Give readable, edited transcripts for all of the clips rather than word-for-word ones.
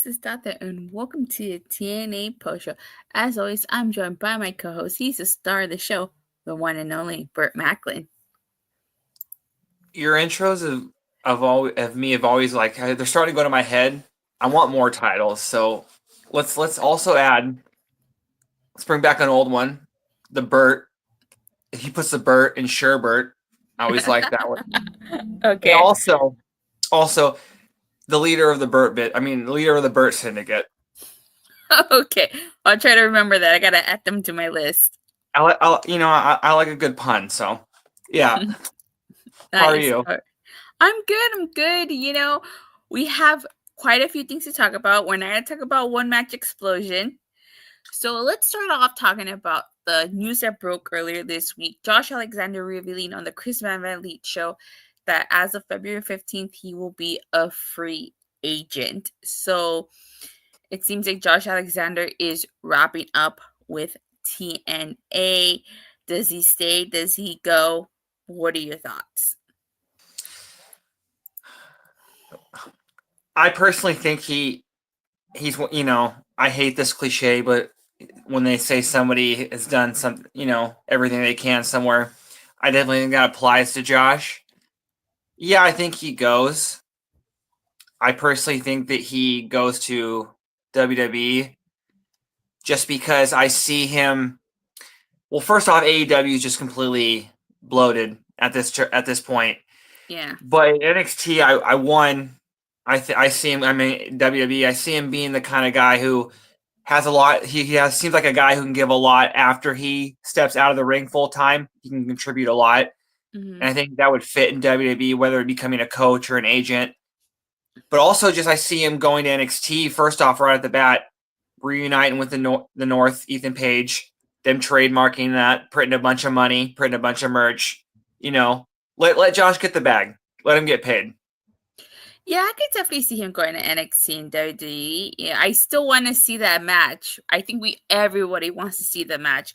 this is Tata, and welcome to the TNA Post Show. As always, I'm joined by my co-host. He's the star of the show, the one and only Burt Maclin. Your intros have always like they're starting to go to my head. I want more titles, so let's also add. Let's bring back an old one, the Burt. He puts the Burt in Sherbert. I always like that one. And Okay. also the leader of the Burt bit. I mean, the leader of the Burt syndicate. Okay. I'll try to remember that. I gotta add them to my list. I like a good pun. So yeah. Nice. How are you? I'm good. We have quite a few things to talk about. We're not going to talk about one match explosion. So let's start off talking about the news that broke earlier this week. Josh Alexander revealing on the Chris Van Vliet show that as of February 15th, he will be a free agent. So it seems like Josh Alexander is wrapping up with TNA. Does he stay? Does he go? What are your thoughts? I personally think he's I hate this cliche, but when they say somebody has done everything they can somewhere, I definitely think that applies to Josh. Yeah, I think he goes. I personally think that he goes to WWE just because I see him. Well, first off, AEW is just completely bloated at this point. Yeah. But NXT, I see him. I mean, WWE. I see him being the kind of guy who has a lot. Seems like a guy who can give a lot after he steps out of the ring full time. He can contribute a lot, and I think that would fit in WWE, whether it becoming a coach or an agent. But also, just I see him going to NXT first off, right at the bat, reuniting with the North, Ethan Page, them trademarking that, printing a bunch of money, printing a bunch of merch. Let Josh get the bag. Let him get paid. Yeah, I could definitely see him going to NXT and WWE. Yeah, I still want to see that match. I think everybody wants to see the match.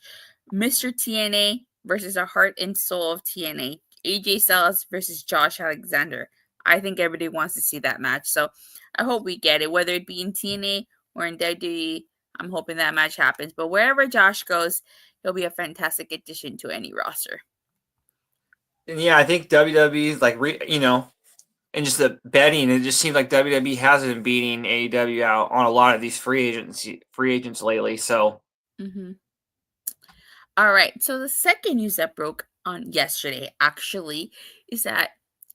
Mr. TNA versus the heart and soul of TNA. AJ Styles versus Josh Alexander. I think everybody wants to see that match. So I hope we get it, whether it be in TNA or in WWE. I'm hoping that match happens. But wherever Josh goes, he'll be a fantastic addition to any roster. And yeah, I think WWE's and just the betting, it just seems like WWE hasn't been beating AEW out on a lot of these free agents lately. So, all right. So the second news that broke on yesterday actually is that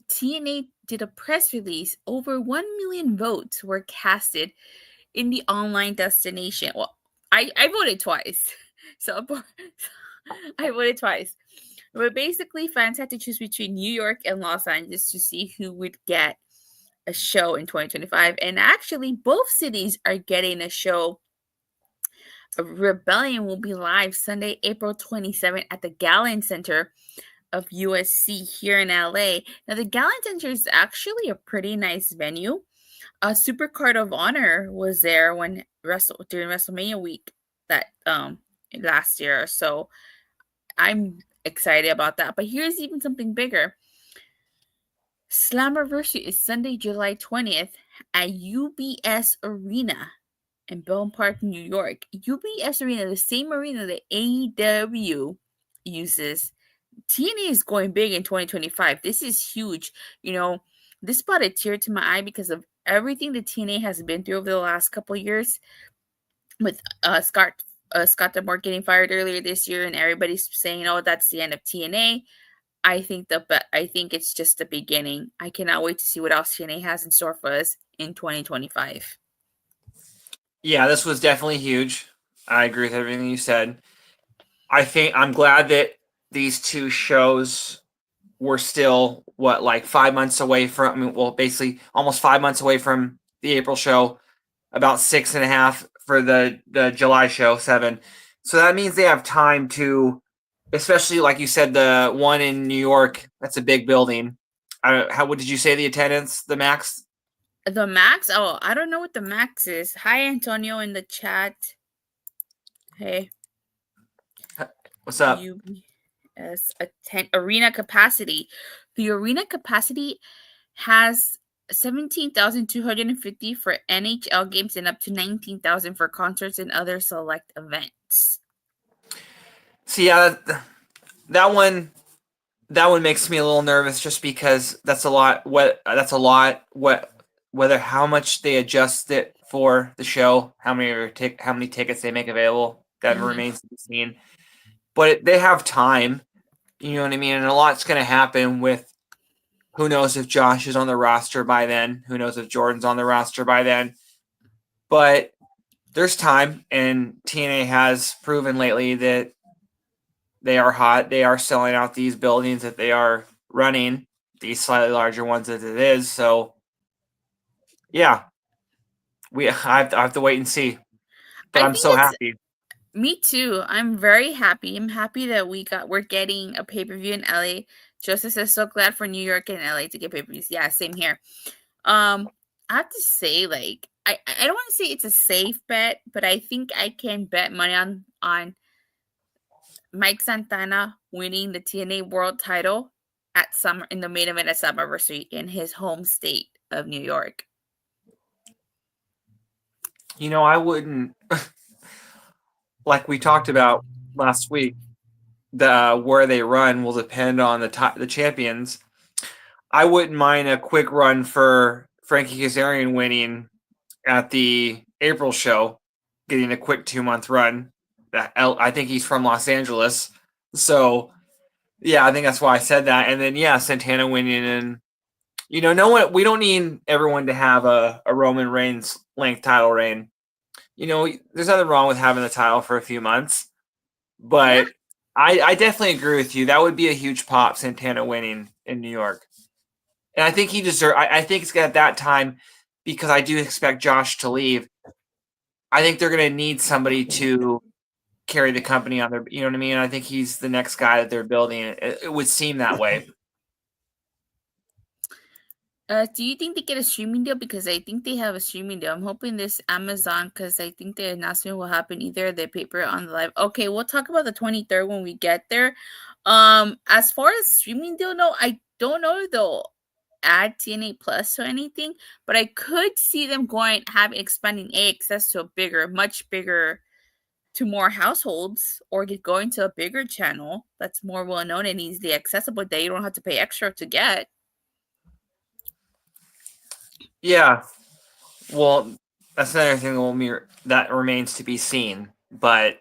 TNA did a press release. Over 1 million votes were casted in the online destination. Well, I voted twice. So I voted twice. But basically, fans had to choose between New York and Los Angeles to see who would get a show in 2025. And actually, both cities are getting a show. Rebellion will be live Sunday, April 27th at the Gallon Center of USC here in LA. Now, the Gallon Center is actually a pretty nice venue. Supercard of Honor was there during WrestleMania week that last year. So I'm excited about that. But here's even something bigger. Slammiversary is Sunday, July 20th at UBS Arena in Bell Park, New York. UBS Arena, the same arena that AEW uses. TNA is going big in 2025. This is huge. This brought a tear to my eye because of everything that TNA has been through over the last couple years with Scott D'Amore getting fired earlier this year, and everybody's saying, "Oh, that's the end of TNA." I think it's just the beginning. I cannot wait to see what else TNA has in store for us in 2025. Yeah, this was definitely huge. I agree with everything you said. I'm glad that these two shows were still 5 months away from. Basically almost 5 months away from the April show. About 6.5 for the July show, 7. So that means they have time to, especially like you said, the one in New York. That's a big building. What did you say the attendance? The max? The max? Oh, I don't know what the max is. Hi, Antonio, in the chat. Hey. What's up? UBS arena capacity. The arena capacity has $17,250 for NHL games and up to $19,000 for concerts and other select events. See, yeah, that one makes me a little nervous just because that's a lot. Whether how much they adjust it for the show, how many tickets they make available, that remains to be seen. But they have time, you know what I mean, and a lot's going to happen with. Who knows if Josh is on the roster by then? Who knows if Jordynne's on the roster by then? But there's time, and TNA has proven lately that they are hot. They are selling out these buildings that they are running, these slightly larger ones that it is. So, yeah, I have to wait and see. But I'm so happy. Me too. I'm very happy. I'm happy that we're getting a pay-per-view in LA. Joseph says so glad for New York and LA to get pay-per-views. Yeah, same here. I have to say, like, I don't want to say it's a safe bet, but I think I can bet money on Mike Santana winning the TNA World Title in the main event at Summerversary in his home state of New York. You know, I wouldn't. Like we talked about last week, where they run will depend on the champions. I wouldn't mind a quick run for Frankie Kazarian winning at the April show, getting a quick 2-month run. I think he's from Los Angeles, so yeah, I think that's why I said that. And then yeah, Santana winning, and you know, no one. We don't need everyone to have a Roman Reigns length title reign. You know, there's nothing wrong with having the title for a few months, but I definitely agree with you. That would be a huge pop, Santana winning in New York. And I think he deserves. I think it's at that time, because I do expect Josh to leave. I think they're going to need somebody to carry the company on their. You know what I mean? I think he's the next guy that they're building. It would seem that way. Do you think they get a streaming deal? Because I think they have a streaming deal. I'm hoping this Amazon, because I think the announcement will happen either the paper or on the live. Okay, we'll talk about the 23rd when we get there. As far as streaming deal, no, I don't know if they'll add TNA Plus or anything, but I could see them expanding access to much bigger, to more households, or going to a bigger channel that's more well known and easily accessible that you don't have to pay extra to get. Yeah, well, that's another thing that remains to be seen. But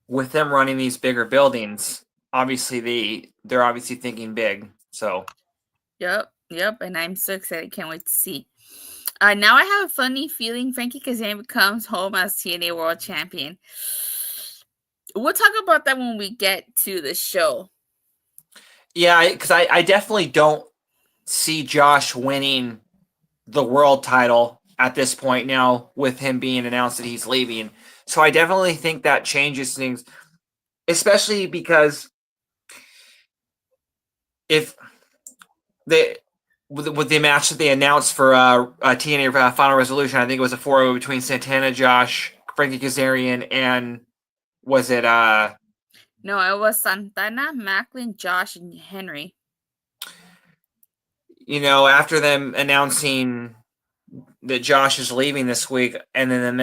with them running these bigger buildings, obviously they're obviously thinking big. So, yep, and I'm so excited. Can't wait to see. Now I have a funny feeling Frankie Kazarian comes home as TNA World Champion. We'll talk about that when we get to the show. Yeah, because I definitely don't see Josh winning the world title at this point now, with him being announced that he's leaving. So I definitely think that changes things, especially because if with the match that they announced for TNA Final Resolution, I think it was a 4-way between Santana, Josh, Frankie Kazarian, and was it No, it was Santana, Maclin, Josh, and Henry. You know, after them announcing that Josh is leaving this week, and then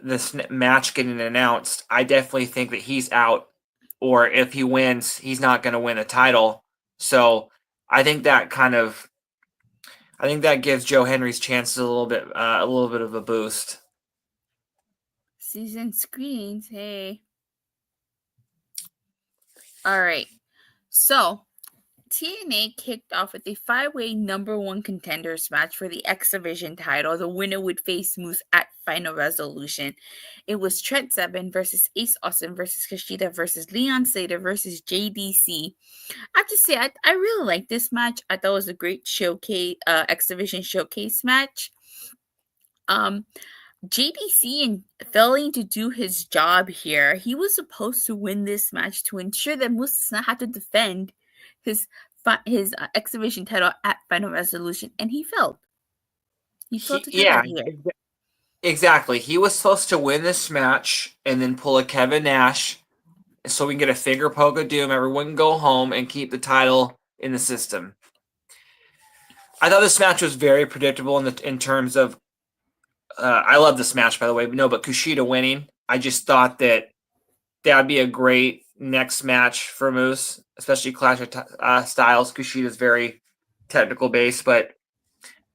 this match getting announced, I definitely think that he's out, or if he wins, he's not going to win a title. So I think that gives Joe Henry's chances a little bit of a boost. Season screens, hey. All right, so TNA kicked off with a 5-way number 1 contenders match for the X Division title. The winner would face Moose at Final Resolution. It was Trent Seven versus Ace Austin versus Kushida versus Leon Slater versus JDC. I have to say, I really like this match. I thought it was a great showcase, X Division showcase match. JDC and failing to do his job here. He was supposed to win this match to ensure that Moose does not have to defend his X Division title at Final Resolution, and he failed. He failed to do that here. Exactly. He was supposed to win this match and then pull a Kevin Nash, so we can get a finger poke of doom. Everyone can go home and keep the title in the system. I thought this match was very predictable in terms of. I love this match, by the way. But Kushida winning. I just thought that would be a great next match for Moose, especially Clash of Styles. Kushida's very technical base, but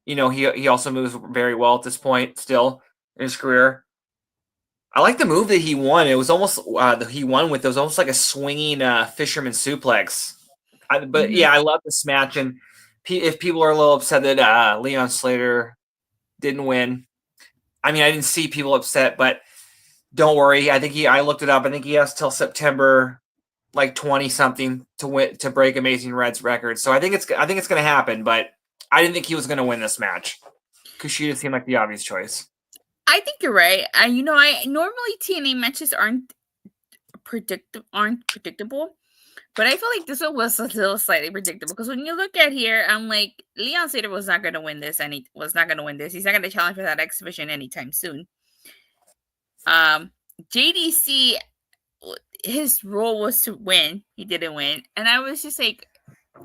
he also moves very well at this point still in his career. I like the move that he won. It was almost he won with. It was almost like a swinging fisherman suplex. But yeah, I love this match. And if people are a little upset that Leon Slater didn't win, I mean, I didn't see people upset, but don't worry. I looked it up. I think he has till September, like 20 something to break Amazing Red's record. So I think it's going to happen. But I didn't think he was going to win this match. Kushida seemed like the obvious choice. I think you're right. I normally TNA matches aren't predictable, but I feel like this one was a little slightly predictable because when you look at here, I'm like, Leon Slater was not going to win this, and he was not going to win this. He's not going to challenge for that exhibition anytime soon. JDC, his role was to win. He didn't win, and I was just like,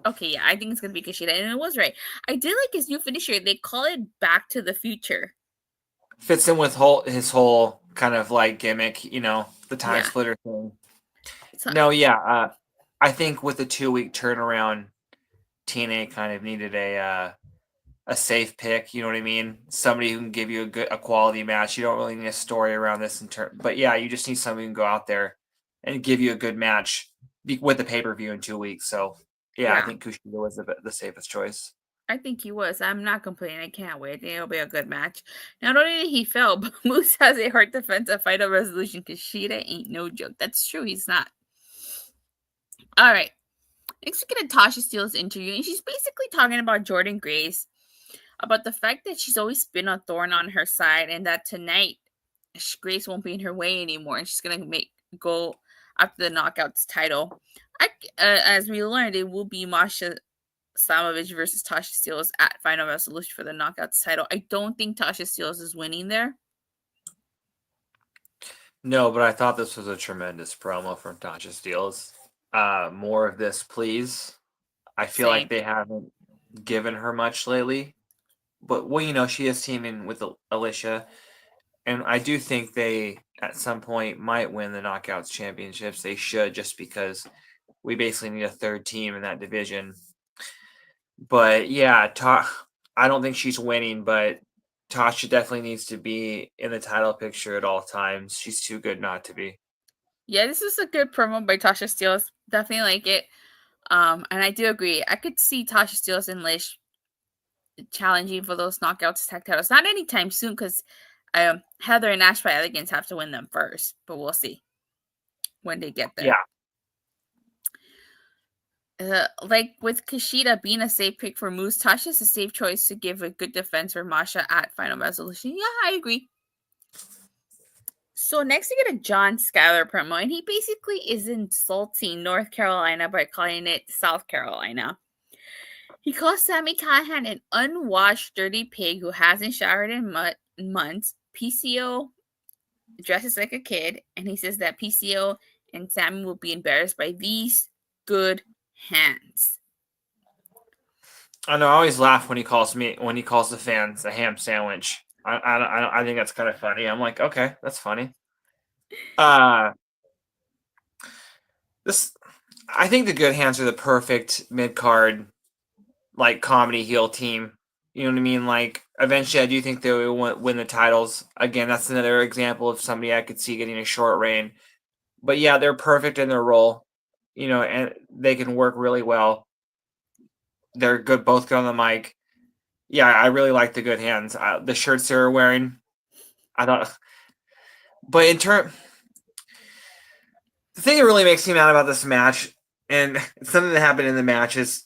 okay, yeah, I think it's going to be Kushida, and it was right. I did like his new finisher. They call it Back to the Future. Fits in with his whole kind of like gimmick, the time splitter thing. So, no, yeah. I think with the 2-week turnaround, TNA kind of needed a safe pick. You know what I mean? Somebody who can give you a quality match. You don't really need a story around this but yeah, you just need somebody who can go out there and give you a good match with the pay-per-view in 2 weeks. So yeah. I think Kushida was the safest choice. I think he was. I'm not complaining. I can't wait. I think it'll be a good match. Not only did he fail, but Moose has a hard defensive final resolution. Kushida ain't no joke. That's true. He's not. All right. Next, we get a Tasha Steelz interview, and she's basically talking about Jordynne Grace, about the fact that she's always been a thorn on her side, and that tonight Grace won't be in her way anymore, and she's gonna go after the Knockouts title. As we learned, it will be Masha Slamovich versus Tasha Steelz at Final Resolution for the Knockouts title. I don't think Tasha Steelz is winning there. No, but I thought this was a tremendous promo from Tasha Steelz. More of this, please. I feel like they haven't given her much lately. But, she is teaming with Alicia. And I do think they, at some point, might win the Knockouts championships. They should, just because we basically need a third team in that division. But, yeah, I don't think she's winning, but Tasha definitely needs to be in the title picture at all times. She's too good not to be. Yeah, this is a good promo by Tasha Steelz. Definitely like it. And I do agree. I could see Tasha Steelz and Lish challenging for those Knockouts tag titles. Not anytime soon, because Heather and Ash by Elegance have to win them first. But we'll see when they get there. Yeah. Like with Kushida being a safe pick for Moose, Tasha's a safe choice to give a good defense for Masha at Final Resolution. Yeah, I agree. So next we get a John Skylar promo, and he basically is insulting North Carolina by calling it South Carolina. He calls Sami Callihan an unwashed, dirty pig who hasn't showered in months. PCO dresses like a kid, and he says that PCO and Sami will be embarrassed by these good hands. I know. I always laugh when he calls the fans a ham sandwich. I think that's kind of funny. I'm like, okay, that's funny. I think the Good Hands are the perfect mid-card, like, comedy heel team. You know what I mean? Like, eventually I do think they will win the titles. Again, that's another example of somebody I could see getting a short reign. But yeah, they're perfect in their role, and they can work really well. They're good, both good on the mic. Yeah, I really like the Good Hands. The shirts they're wearing, I thought. But the thing that really makes me mad about this match, and it's something that happened in the match, is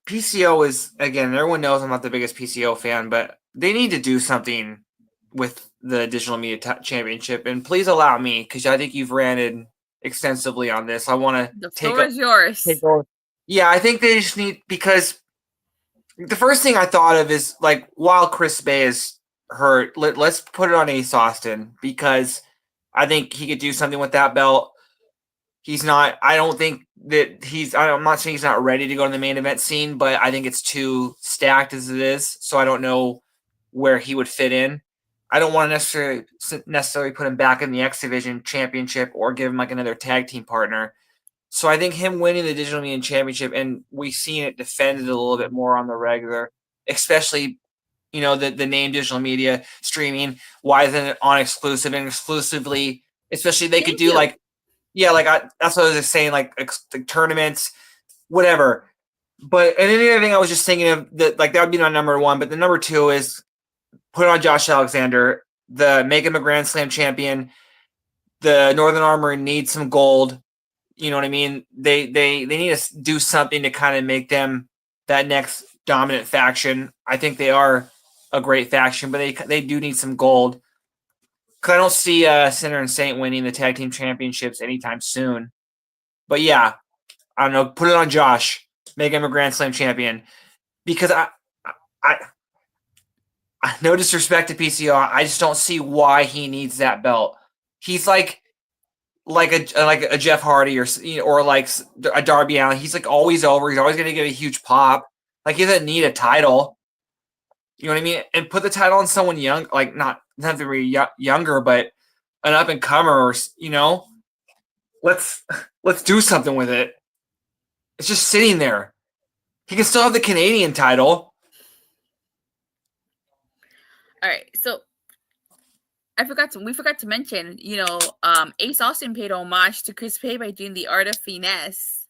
PCO is, again, everyone knows I'm not the biggest PCO fan, but they need to do something with the Digital Media Championship. And please allow me, because I think you've ranted extensively on this. I want to take over. The floor is yours. Yeah, I think they just need, because the first thing I thought of is, like, while Chris Bay is hurt, let's put it on Ace Austin, because I think he could do something with that belt. He's not. I don't think that he's. I'm not saying he's not ready to go to the main event scene, but I think it's too stacked as it is. So I don't know where he would fit in. I don't want to necessarily put him back in the X Division Championship or give him like another tag team partner. So I think him winning the Digital Media Championship, and we've seen it defended a little bit more on the regular, especially the name Digital Media streaming. Why isn't it on exclusive and exclusively? Especially they could do like, yeah, like that's what I was saying, like tournaments, whatever. But and the other thing I was just thinking of that, like that would be my number one. But the number two is put on Josh Alexander, make him a Grand Slam champion. The Northern Armory needs some gold. You know what I mean? They need to do something to kind of make them that next dominant faction. I think they are a great faction, but they do need some gold. Because I don't see Sinner and Saint winning the tag team championships anytime soon. But yeah, I don't know. Put it on Josh. Make him a Grand Slam champion. Because I no disrespect to PCO, I just don't see why he needs that belt. He's like a Jeff Hardy or like a Darby Allin. He's like always over. He's always going to get a huge pop. Like he doesn't need a title. You know what I mean? And put the title on someone young, like not very younger, but an up and comer. Or let's do something with it. It's just sitting there. He can still have the Canadian title. All right, so we forgot to mention, Ace Austin paid homage to Chris Pay by doing the Art of Finesse.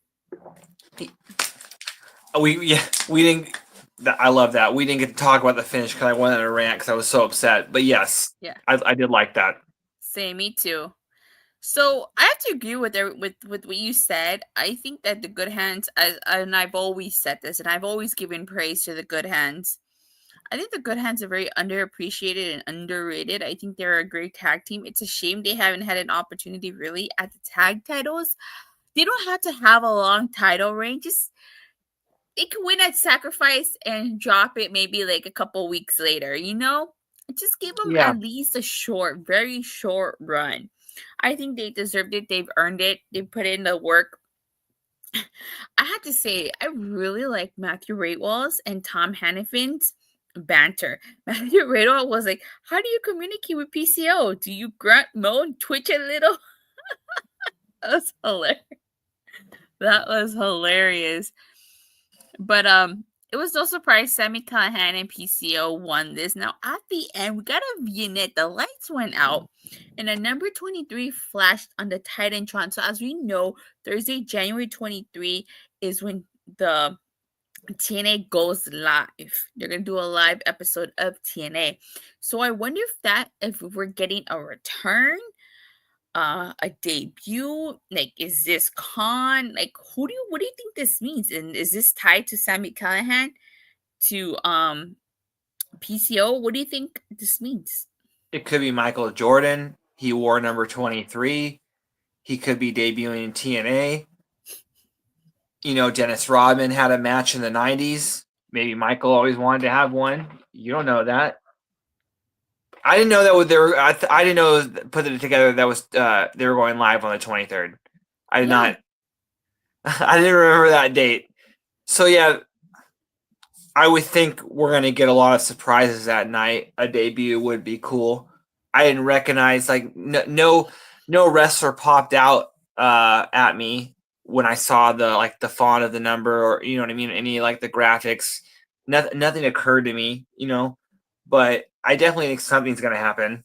We didn't. I love that. We didn't get to talk about the finish because I went on a rant because I was so upset. But yes, yeah, I did like that. Same, me too. So I have to agree with what you said. I think that the Good Hands, and I've always said this, and I've always given praise to the Good Hands. I think the Good Hands are very underappreciated and underrated. I think they're a great tag team. It's a shame they haven't had an opportunity really at the tag titles. They don't have to have a long title reign. Just they can win at Sacrifice and drop it maybe like a couple weeks later, Just give them at least a very short run. I think they deserved it. They've earned it. They put in the work. I have to say, I really like Matthew Ratewall's and Tom Hannafin's banter. Matthew Ratewall was like, "How do you communicate with PCO? Do you grunt, moan, twitch a little?" That was hilarious. That was hilarious. But it was no surprise Sami Callihan and PCO won this. Now at the end, we got a vignette. The lights went out, and a number 23 flashed on the Titantron. So as we know, Thursday, January 23 is when the TNA goes live. They're gonna do a live episode of TNA. So I wonder if we're getting a return, a debut. Like, is this Khan? Like, what do you think this means? And is this tied to Sami Callihan, to PCO? What do you think this means? It could be Michael Jordynne. He wore number 23. He could be debuting in TNA. Dennis Rodman had a match in the 90s. Maybe Michael always wanted to have one. You don't know that. I didn't know that I didn't know put it together that was they were going live on the 23rd. I did not. I didn't remember that date. So yeah, I would think we're gonna get a lot of surprises that night. A debut would be cool. I didn't recognize no wrestler popped out at me when I saw the font of the number, or you know what I mean, any like the graphics. Nothing occurred to me, but I definitely think something's going to happen,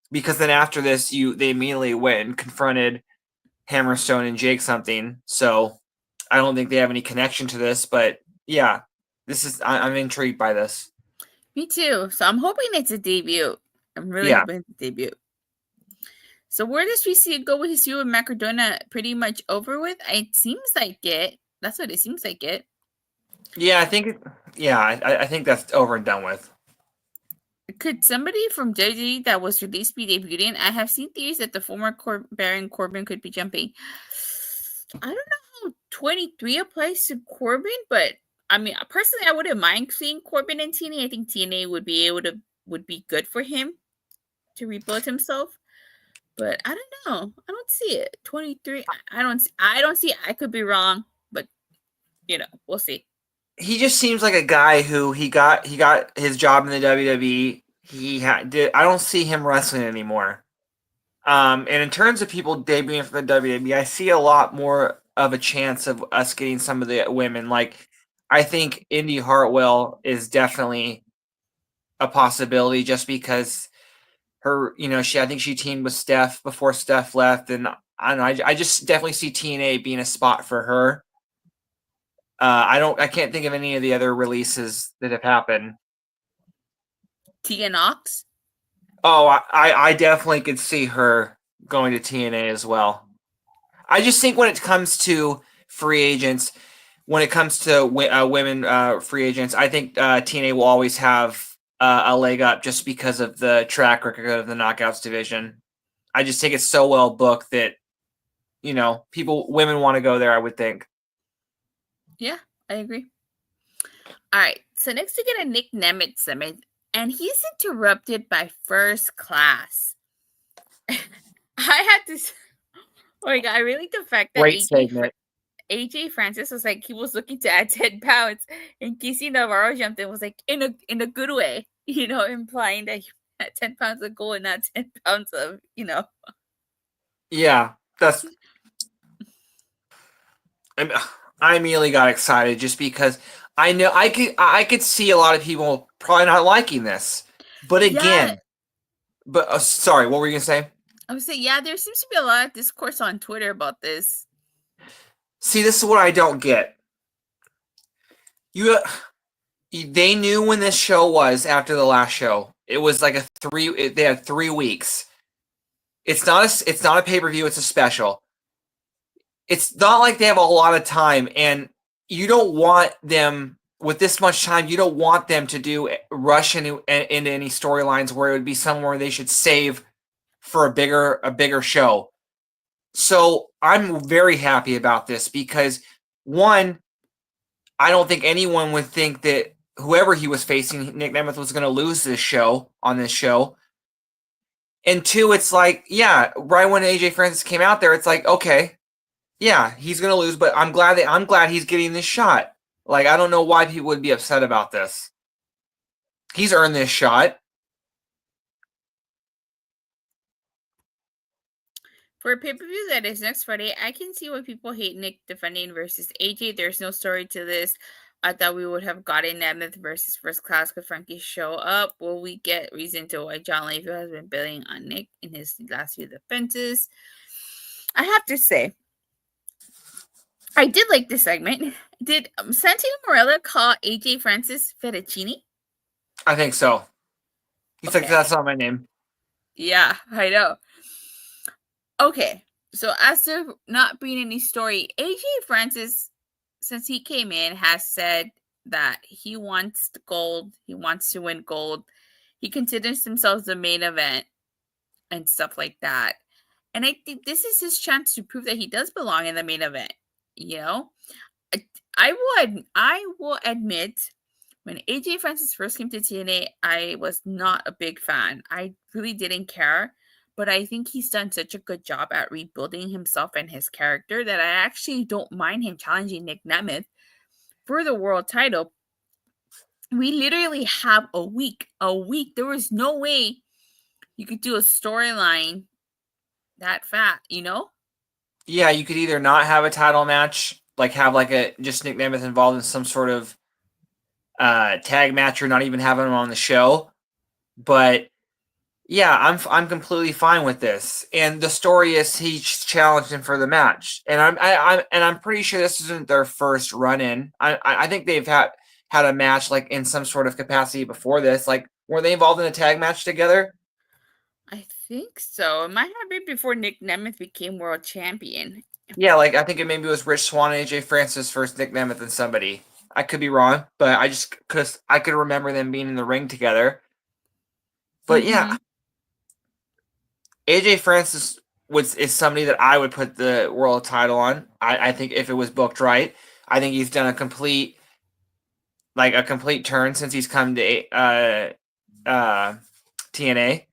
because then after this, they immediately went and confronted Hammerstone and Jake something. So I don't think they have any connection to this, but yeah, I'm intrigued by this. Me too. So I'm hoping it's a debut. I'm really hoping it's a debut. So where does we see it go with his feud with Maradona pretty much over with? It seems like it. That's what it seems like it. Yeah, I think I think that's over and done with. Could somebody from WWE that was released be debuting? I have seen theories that the former Baron Corbin could be jumping. I don't know how 23 applies to Corbin, but I mean, personally, I wouldn't mind seeing Corbin in TNA. I think TNA would be good for him to rebuild himself. But I don't know. I don't see it. 23. I don't see it. I could be wrong, but we'll see. He just seems like a guy who he got his job in the WWE. I don't see him wrestling anymore. And in terms of people debuting for the WWE, I see a lot more of a chance of us getting some of the women. Like, I think Indy Hartwell is definitely a possibility just because her, I think she teamed with Steph before Steph left. And I don't know, I just definitely see TNA being a spot for her. I can't think of any of the other releases that have happened. Tia Knox? Oh, I definitely could see her going to TNA as well. I just think when it comes to free agents, when it comes to women free agents, I think TNA will always have a leg up just because of the track record of the Knockouts division. I just think it's so well booked that, women want to go there, I would think. Yeah, I agree. All right, so next we get a Nic Nemeth Segment, and he's interrupted by First Class. I had this. Oh my god, I really like the fact that Great segment. AJ Francis was like, he was looking to add 10 pounds, and Casey Navarro jumped in, was like, in a good way, implying that he had 10 pounds of gold and not 10 pounds of. Yeah, that's. I immediately got excited just because I know I could see a lot of people probably not liking this, but again, sorry, what were you gonna say? I would say, yeah, there seems to be a lot of discourse on Twitter about this. See, this is what I don't get. They knew when this show was after the last show. It was like they had 3 weeks. It's not a pay-per-view, it's a special. It's not like they have a lot of time, and you don't want them with this much time. You don't want them to rush into any storylines where it would be somewhere they should save for a bigger show. So I'm very happy about this because, one, I don't think anyone would think that whoever he was facing, Nic Nemeth, was going to lose this show on this show. And two, it's like, yeah, right when AJ Francis came out there, it's like, okay, yeah, he's going to lose, but I'm glad he's getting this shot. Like, I don't know why people would be upset about this. He's earned this shot. For a pay-per-view that is next Friday, I can see why people hate Nick defending versus AJ. There's no story to this. I thought we would have gotten Nemeth versus First Class. Could Frankie show up? Will we get reason to why John Layfield has been billing on Nick in his last few defenses? I have to say, I did like this segment. Did Santino Marella call AJ Francis fettuccine? I think so. He's like, that's not my name. Yeah, I know. Okay, so as to not being any story, AJ Francis, since he came in, has said that he wants the gold. He wants to win gold. He considers himself the main event and stuff like that. And I think this is his chance to prove that he does belong in the main event. I will admit, when AJ Francis first came to TNA, I was not a big fan. I really didn't care. But I think he's done such a good job at rebuilding himself and his character that I actually don't mind him challenging Nic Nemeth for the world title. We literally have a week. There was no way you could do a storyline that fat, Yeah, you could either not have a title match, like have just Nic Nemeth involved in some sort of tag match, or not even having him on the show. But yeah, I'm completely fine with this. And the story is he challenged him for the match, and I'm pretty sure this isn't their first run in. I think they've had a match like in some sort of capacity before this. Like, were they involved in a tag match together? I think so. It might have been before Nic Nemeth became world champion. Yeah, like I think maybe it was Rich Swann and AJ Francis versus Nic Nemeth and somebody. I could be wrong, but I could remember them being in the ring together. But yeah, AJ Francis is somebody that I would put the world title on. I think if it was booked right, I think he's done a complete turn since he's come to TNA.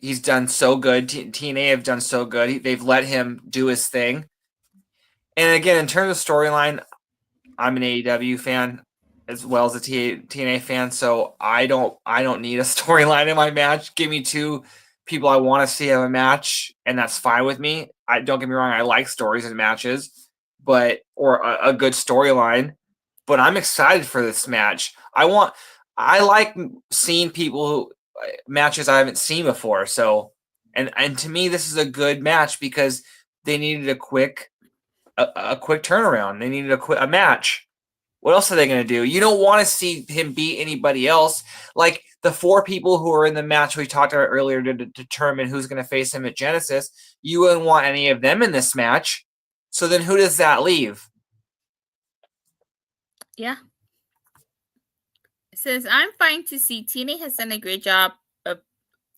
He's done so good. TNA have done so good. They've let him do his thing. And again, in terms of storyline, I'm an AEW fan as well as a TNA fan, so I don't need a storyline in my match. Give me two people I want to see have a match, and that's fine with me. I don't get me wrong, I like stories and matches, but or a good storyline. But I'm excited for this match. I like seeing people who matches I haven't seen before. So, and to me, this is a good match because they needed a quick turnaround. They needed a match. What else are they going to do? You don't want to see him beat anybody else. Like the 4 people who are in the match we talked about earlier to determine who's going to face him at Genesis. You wouldn't want any of them in this match. So then who does that leave? Yeah. It says, I'm fine to see TNA has done a great job of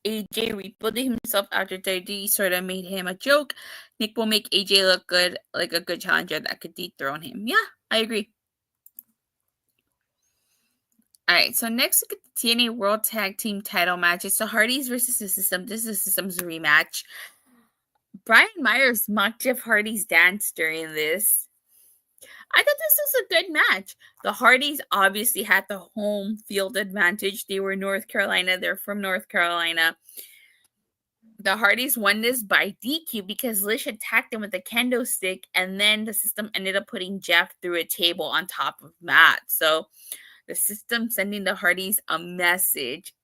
AJ rebuilding himself after WWE sort of made him a joke. Nick will make AJ look good, like a good challenger that could dethrone him. Yeah, I agree. All right, so next look at the TNA World Tag Team title match. It's the Hardys versus the System. This is the System's rematch. Brian Myers mocked Jeff Hardy's dance during this. I thought this was a good match. The Hardys obviously had the home field advantage. They were North Carolina. They're from North Carolina. The Hardys won this by DQ because Lish attacked him with a kendo stick, and then the System ended up putting Jeff through a table on top of Matt. So the System sending the Hardys a message.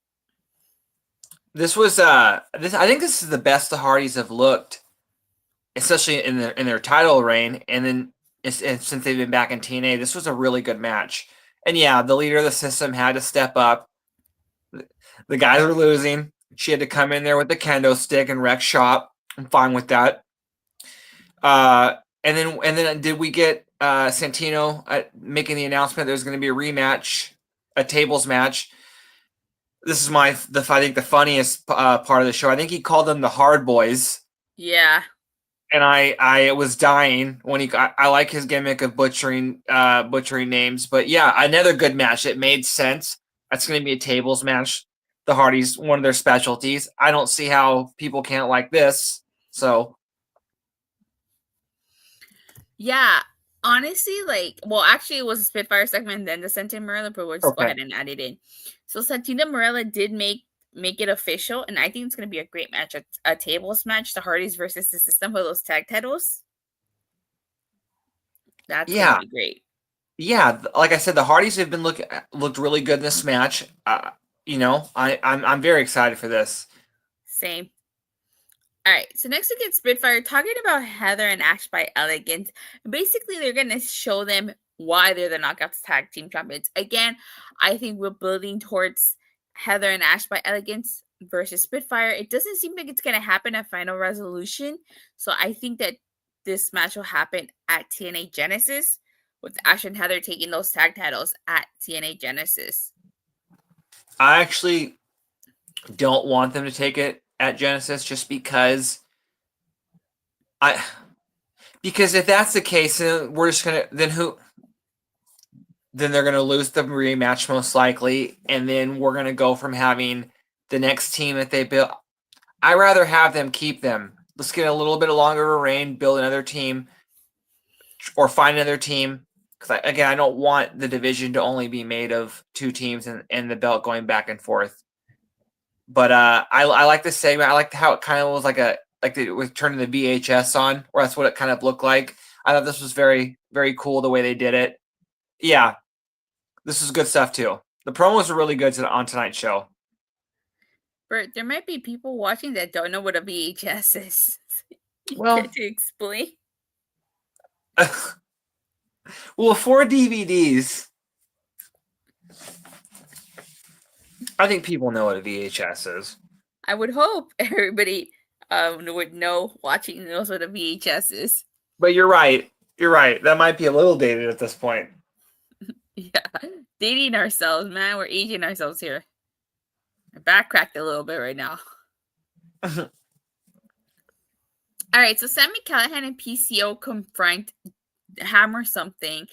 This was I think this is the best the Hardys have looked, especially in their title reign, and then since they've been back in TNA. This was a really good match. And yeah, the leader of the System had to step up. The guys were losing. She had to come in there with the kendo stick and wreck shop. I'm fine with that. And then did we get Santino making the announcement there's going to be a rematch, a tables match? This is I think the funniest part of the show. I think he called them the Hard Boys. Yeah. And I was dying when I like his gimmick of butchering names. But yeah, another good match. It made sense. That's going to be a tables match. The Hardys, one of their specialties. I don't see how people can't like this. So yeah, honestly, actually, it was a Spitfire segment, then the Santino Marella, but we'll just go ahead and add it in. So Santino Marella did make it official, and I think it's going to be a great match, a tables match, the Hardys versus the System for those tag titles. That's going to be great. Yeah, like I said, the Hardys have been looked really good in this match. I'm very excited for this. Same. All right, so next we get Spitfire talking about Heather and Ash by Elegance. Basically, they're going to show them why they're the Knockouts Tag Team Champions. Again, I think we're building towards Heather and Ash by Elegance versus Spitfire. It doesn't seem like it's going to happen at Final Resolution, so I think that this match will happen at TNA Genesis, with Ash and Heather taking those tag titles at TNA Genesis. I actually don't want them to take it at Genesis just because if that's the case, then we're just gonna then they're gonna lose the rematch most likely, and then we're gonna go from having the next team that they built. I'd rather have them keep them. Let's get a little bit longer of a reign, build another team, or find another team. Because I don't want the division to only be made of 2 teams and the belt going back and forth. But I like this segment. I like how it kind of was with turning the VHS on, or that's what it kind of looked like. I thought this was very, very cool the way they did it. Yeah, this is good stuff too. The promos are really good on tonight's show. Bert, there might be people watching that don't know what a VHS is. Well, to explain. Well, 4 DVDs. I think people know what a VHS is. I would hope everybody would know, watching knows what a VHS is. But you're right. You're right. That might be a little dated at this point. Yeah. Dating ourselves, man. We're aging ourselves here. My back cracked a little bit right now. All right, so Sami, Callihan, and PCO confront Hammer something,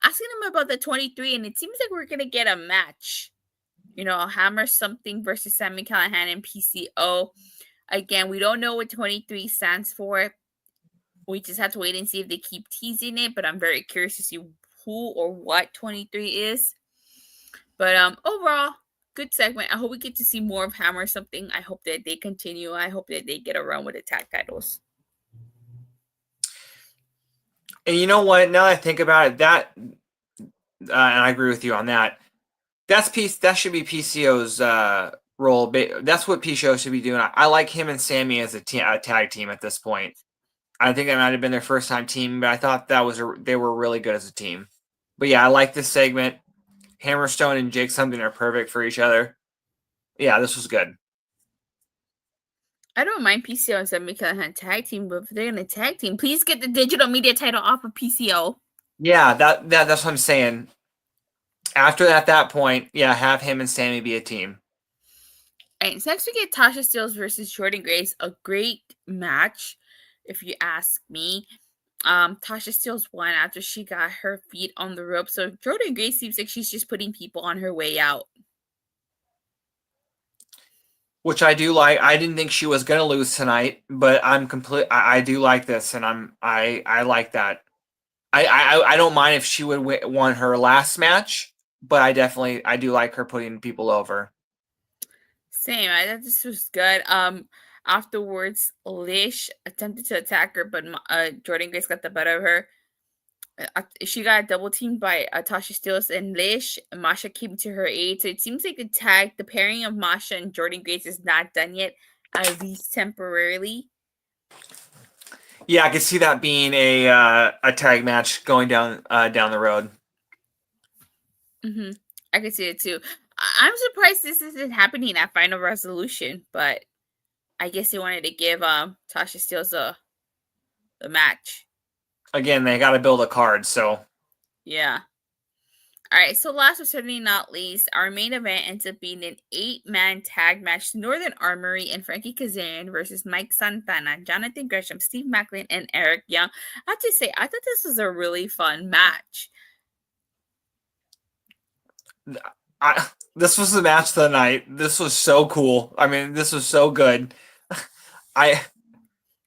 asking him about the 23, and it seems like we're going to get a match. Hammer something versus Sami Callihan and PCO. Again, we don't know what 23 stands for. We just have to wait and see if they keep teasing it, but I'm very curious to see who or what 23 is. But overall, good segment. I hope we get to see more of Hammer something. I hope that they continue. I hope that they get a run with the tag titles. And you know what? Now that I think about it, and I agree with you on that. That should be PCO's role. That's what PCO should be doing. I like him and Sami as a tag team at this point. I think that might have been their first time team, but I thought they were really good as a team. But yeah, I like this segment. Hammerstone and Jake something are perfect for each other. Yeah, this was good. I don't mind PCO and Sami Callihan tag team, but if they're gonna tag team, please get the digital media title off of PCO. Yeah, that's what I'm saying. After that point, yeah, have him and Sami be a team. All right, so next we get Tasha Steelz versus Jordynne Grace, a great match, if you ask me. Tasha Steelz won after she got her feet on the rope, so Jordynne Grace seems like she's just putting people on her way out. Which I do like. I didn't think she was gonna lose tonight, but I do like this, and I like that. I don't mind if she would won her last match, but I do like her putting people over. Same. I thought this was good. Afterwards, Lish attempted to attack her, but Jordynne Grace got the better of her. She got double teamed by Tasha Steelz and Lish. Masha came to her aid. So it seems like the pairing of Masha and Jordynne Grace is not done yet, at least temporarily. Yeah, I could see that being a tag match going down the road. Mm-hmm. I could see it too. I'm surprised this isn't happening at Final Resolution, but I guess they wanted to give Tasha Steelz the match. Again, they got to build a card, so yeah. All right, so last but certainly not least, our main event ends up being an 8-man tag match: Northern Armory and Frankie Kazarian versus Mike Santana, Jonathan Gresham, Steve Maclin, and Eric Young. I have to say, I thought this was a really fun match. This was the match of the night. This was so cool. I mean, this was so good.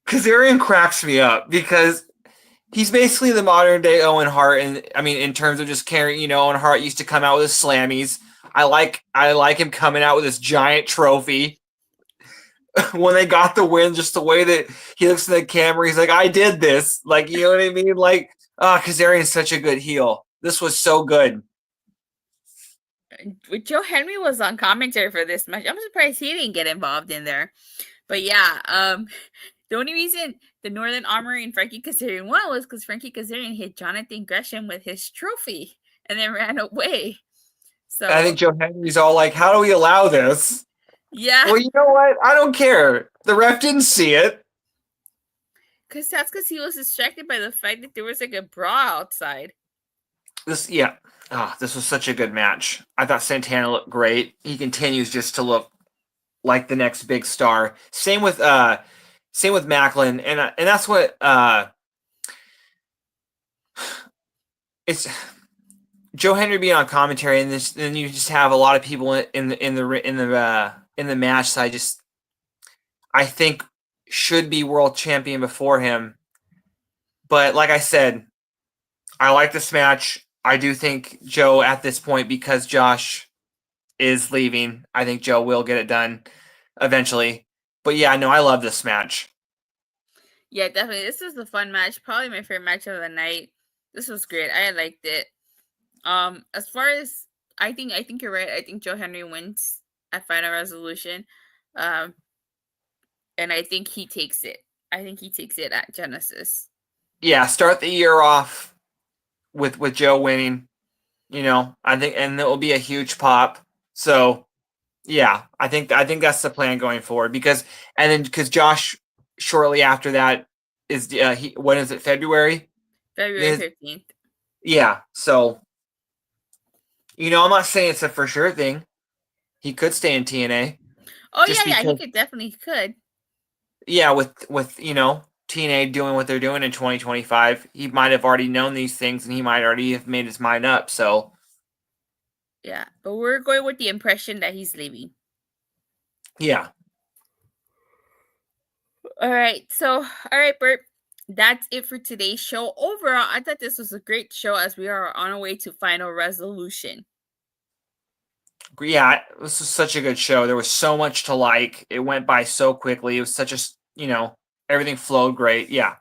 Kazarian cracks me up because he's basically the modern day Owen Hart, and I mean, in terms of just carrying, Owen Hart used to come out with his slammies. I like him coming out with this giant trophy. When they got the win, just the way that he looks in the camera, he's like, "I did this." Like, you know what I mean? Like, Kazarian's such a good heel. This was so good. Joe Henry was on commentary for this match. I'm surprised he didn't get involved in there. But yeah, the only reason the Northern Armory and Frankie Kazarian won was because Frankie Kazarian hit Jonathan Gresham with his trophy and then ran away. So I think Joe Henry's all like, "How do we allow this?" Yeah. Well, you know what? I don't care. The ref didn't see it. Because he was distracted by the fact that there was like a brawl outside. This was such a good match. I thought Santana looked great. He continues just to look like the next big star. Same with Maclin, and that's what it's Joe Henry being on commentary, and then you just have a lot of people in the match that I think should be world champion before him. But like I said, I like this match. I do think Joe at this point, because Josh is leaving, I think Joe will get it done eventually. But yeah, no, I love this match. Yeah, definitely. This was a fun match. Probably my favorite match of the night. This was great. I liked it. As far as I think you're right. I think Joe Henry wins at Final Resolution. And I think he takes it. I think he takes it at Genesis. Yeah, start the year off with Joe winning. I think, and it will be a huge pop. So, yeah, I think that's the plan going forward, because Josh shortly after that is when is it, February? February 15th. Yeah, so I'm not saying it's a for sure thing. He could stay in TNA. Oh yeah, he definitely could. Yeah, with TNA doing what they're doing in 2025, he might have already known these things, and he might already have made his mind up. So, Yeah, but we're going with the impression that he's leaving. Yeah. All right, Bert, that's it for today's show. Overall, I thought this was a great show as we are on our way to Final Resolution. Yeah, this was such a good show. There was so much to like. It went by so quickly. It was such a, everything flowed great. Yeah.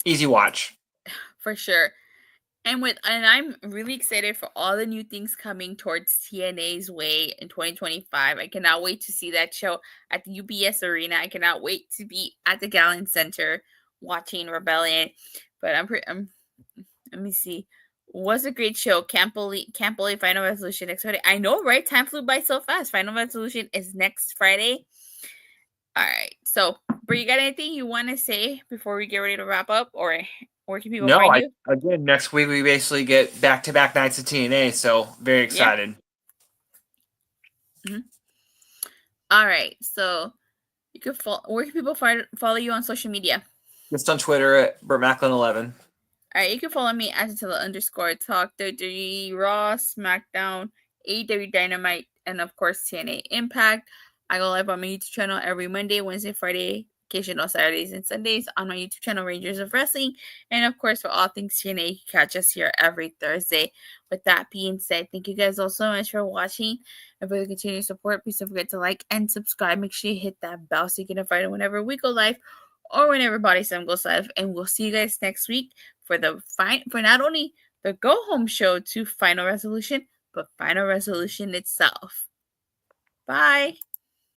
Easy watch. For sure. And I'm really excited for all the new things coming towards TNA's way in 2025. I cannot wait to see that show at the UBS Arena. I cannot wait to be at the Gallen Center watching Rebellion. But let me see. Was a great show. Can't believe Final Resolution next Friday. I know, right? Time flew by so fast. Final Resolution is next Friday. All right. So, Brie, you got anything you want to say before we get ready to wrap up, or where can people find you? Again, next week we basically get back-to-back nights of TNA, so very excited. Yeah. Mm-hmm. All right. So, you can where can people follow you on social media? Just on Twitter at BertMaclin11. All right, you can follow me at @Attila_Talk, WWE, Raw, SmackDown, AEW Dynamite, and of course TNA Impact. I go live on my YouTube channel every Monday, Wednesday, Friday, occasional Saturdays and Sundays on my YouTube channel, Rangers of Wrestling. And of course, for all things TNA, you can catch us here every Thursday. With that being said, thank you guys all so much for watching and for the continued support. Please don't forget to like and subscribe. Make sure you hit that bell so you get notified whenever we go live or whenever Body Slam goes live. And we'll see you guys next week for not only the go home show to Final Resolution, but Final Resolution itself. Bye.